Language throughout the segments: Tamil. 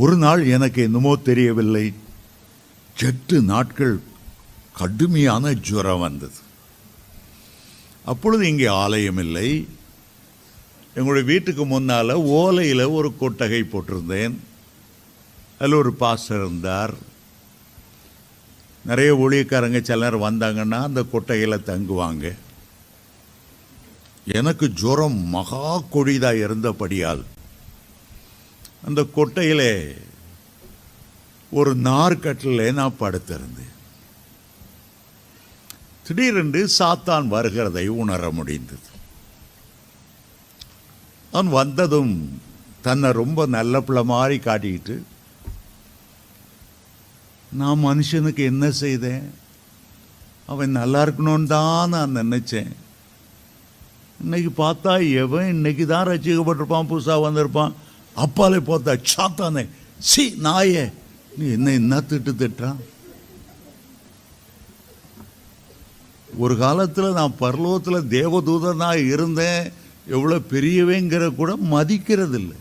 ஒரு நாள் எனக்கு என்னமோ தெரியவில்லை, 8 நாட்கள் கடுமையான ஜுரம் வந்தது. அப்பொழுது இங்கே ஆலயம் இல்லை. எங்களுடைய வீட்டுக்கு முன்னால் ஓலையில் ஒரு கொட்டகை போட்டிருந்தேன். அதில் ஒரு பாஸ்டர் இருந்தார். நிறைய ஊழியக்காரங்க சில நேரம் வந்தாங்கன்னா அந்த கொட்டகையில் தங்குவாங்க. எனக்கு ஜுரம் மகா கொடிதாக இருந்தபடியால் அந்த கொட்டையில் ஒரு நார்கட்டில் நான் படுத்திருந்தேன். திடீரென்று சாத்தான் வருகிறதை உணர முடிந்தது. அவன் வந்ததும் தன்னை ரொம்ப நல்ல பிள்ளை மாதிரி காட்டிக்கிட்டு, நான் மனுஷனுக்கு என்ன செய்தேன், அவன் நல்லா இருக்கணும்னு தான் நான் நினைச்சேன். இன்னைக்கு பார்த்தா எவன் இன்னைக்கு தான் ரசிக்கப்பட்டிருப்பான், புதுசாக வந்திருப்பான். அப்பாலே பார்த்தா சாத்தானே, சி நாயே, நீ என்ன திட்டுறான். ஒரு காலத்தில் நான் பரலோகத்தில் தேவதூதனாக இருந்தேன், எவ்வளோ பெரியவேங்கிற கூட மதிக்கிறது இல்லை.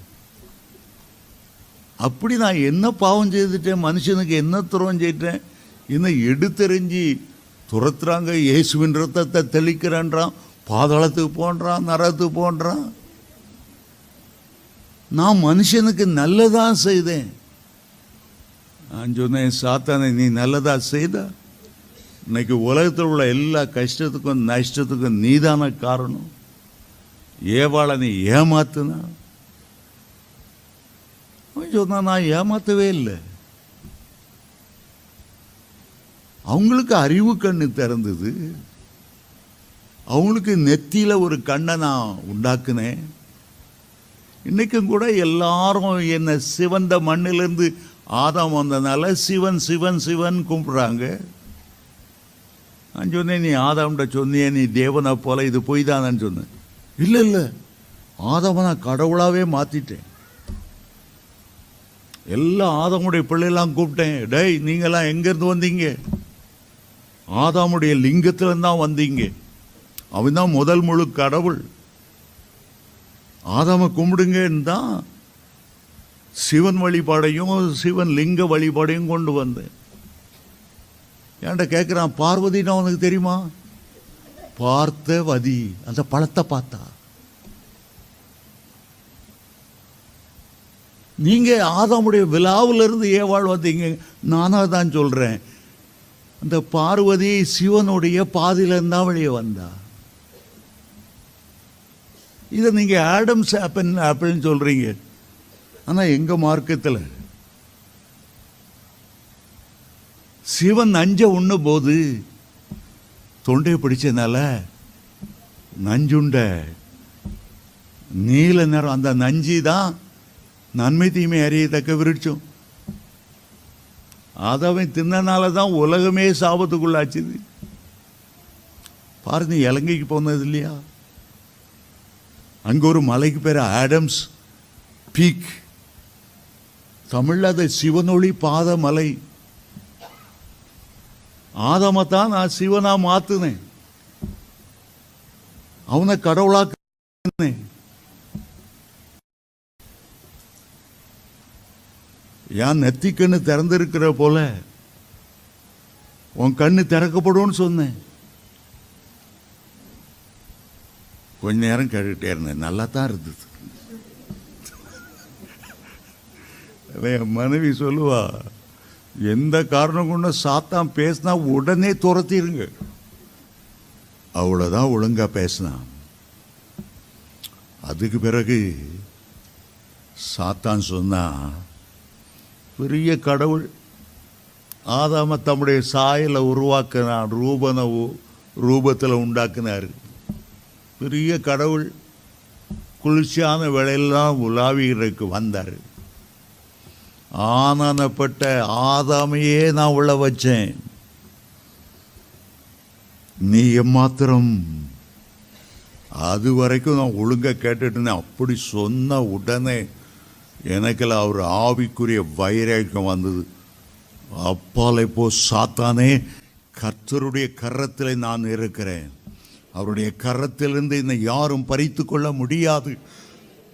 அப்படி நான் என்ன பாவம் செய்துட்டேன், மனுஷனுக்கு என்ன துரோகம் செய்யிட்டேன், இன்னும் எடுத்தெறிஞ்சி துரத்துறாங்க. இயேசுவின் ரத்தத்தை தெளிக்கிறான்றான், பாதாளத்துக்கு போன்றான், நரகத்துக்கு போன்றான். நான் மனுஷனுக்கு நல்லதான் செய்தேன். நான் சொன்னேன், சாத்தானே நீ நல்லதா செய்த, இன்னைக்கு உலகத்தில் உள்ள எல்லா கஷ்டத்துக்கும் நஷ்டத்துக்கும் நீதான காரணம். ஏவாளை நீ ஏமாத்துனா? சொன்னா நான் ஏமாத்தவே இல்லை. அவங்களுக்கு அறிவு கண்ணு திறந்தது. அவங்களுக்கு நெத்தியில ஒரு கண்ணை நான் உண்டாக்குனேன். இன்னைக்கும் கூட எல்லாரும் என்ன சிவந்த மண்ணிலிருந்து ஆதாம் வந்ததுனால சிவன் சிவன் சிவன் கும்பிடுறாங்க. நான் சொன்னேன், நீ ஆதாம்கிட்ட சொன்னியே நீ தேவனை போல, இது பொய் தானு சொன்னேன். இல்லை இல்லை, ஆதாமை நான் கடவுளாகவே மாற்றிட்டேன். எல்லா ஆதாமுடைய பிள்ளைலாம் கூப்பிட்டேன். டேய், நீங்களாம் எங்கேருந்து வந்தீங்க? ஆதாமுடைய லிங்கத்திலிருந்து தான் வந்தீங்க. அவன் தான் முதல் முழு கடவுள். ஆதாமை கும்பிடுங்கன்னு தான் சிவன் வழிபாடையும் சிவன் லிங்க வழிபாடையும் கொண்டு வந்தேன். ஏன்டா கேட்குறான், பார்வதினா உனக்கு தெரியுமா? பார்த்தவதி, அந்த பழத்தை பார்த்தா. நீங்க ஆதாமுடைய விழாவிலிருந்து ஏவாள் வந்தீங்க. நானா தான் சொல்றேன், அந்த பார்வதி சிவனுடைய பாதியிலிருந்து தான் வெளியே வந்தா. இதை நீங்க ஆடம்ஸ் ஆப்பிள்னு சொல்றீங்க. ஆனா எங்க மார்க்கத்தில் சிவன் நஞ்ச உண்ண போது தொண்டையை பிடிச்சதுனால நஞ்சுண்ட நீல நிறம், அந்த நஞ்சி தான் நன்மை தீமை அறியத்தக்க விருட்சம். அதை தின்னனால தான் உலகமே சாபத்துக்குள்ளாச்சுது. பாருங்க, இலங்கைக்கு போனது இல்லையா? அங்க ஒரு மலைக்கு பேர் ஆடம்ஸ் பீக். தமிழ்ல அது சிவனொளி பாத மலை. ஆதாமத்தான் நான் சிவனா மாத்துனேன், அவனை கடவுளாக்குனேன். என் நெத்தி கண்ணு திறந்திருக்கிற போல உன் கண்ணு திறக்கப்படும் சொன்னேன். கொஞ்ச நேரம் கேட்டுக்கிட்டே இருந்தேன், நல்லா தான் இருந்தது. என் மனைவி சொல்லுவா, எந்த காரணம் கொண்டு சாத்தான் பேசினா உடனே துரத்திருங்க. அவ்வளோதான் ஒழுங்கா பேசினான். அதுக்கு பிறகு சாத்தான் சொன்னா, பெரிய கடவுள் ஆதாம தம்முடைய சாயலை உருவாக்கினார், ரூபத்தில் உண்டாக்குனார். பெரிய கடவுள் குளிர்ச்சியான வேலையெல்லாம் உலாவிகளுக்கு வந்தார். ஆனானப்பட்ட ஆதாமையே நான் உள்ள வச்சேன். நீ எம்மாத்திரம்? அது வரைக்கும் நான் ஒழுங்கா கேட்டுட்டு அப்படி சொன்ன உடனே எனக்கெல்லாம் அவர் ஆவிக்குரிய வைராக்கியம் வந்தது. அப்பாலை போ சாத்தானே, கர்த்தருடைய கரத்தில் நான் இருக்கிறேன். அவருடைய கரத்திலிருந்து என்னை யாரும் பறித்து கொள்ள முடியாது.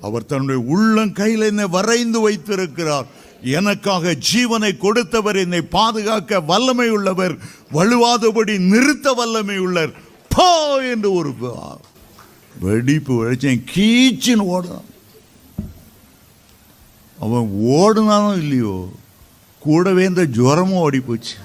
அவர் தன்னுடைய உள்ளங்கையில் என்னை வரைந்து வைத்திருக்கிறார். எனக்காக ஜீவனை கொடுத்தவர், என்னை பாதுகாக்க வல்லமை உள்ளவர், வலுவாதபடி நிறுத்த வல்லமை உள்ளவர். போ என்று ஒரு வெடிப்பு வெடிச்சேன். கீச்சின்னு ஓடுதான். அவன் ஓடுனாலும் இல்லையோ, கூடவே இந்த ஜுரமும் ஓடி போச்சு.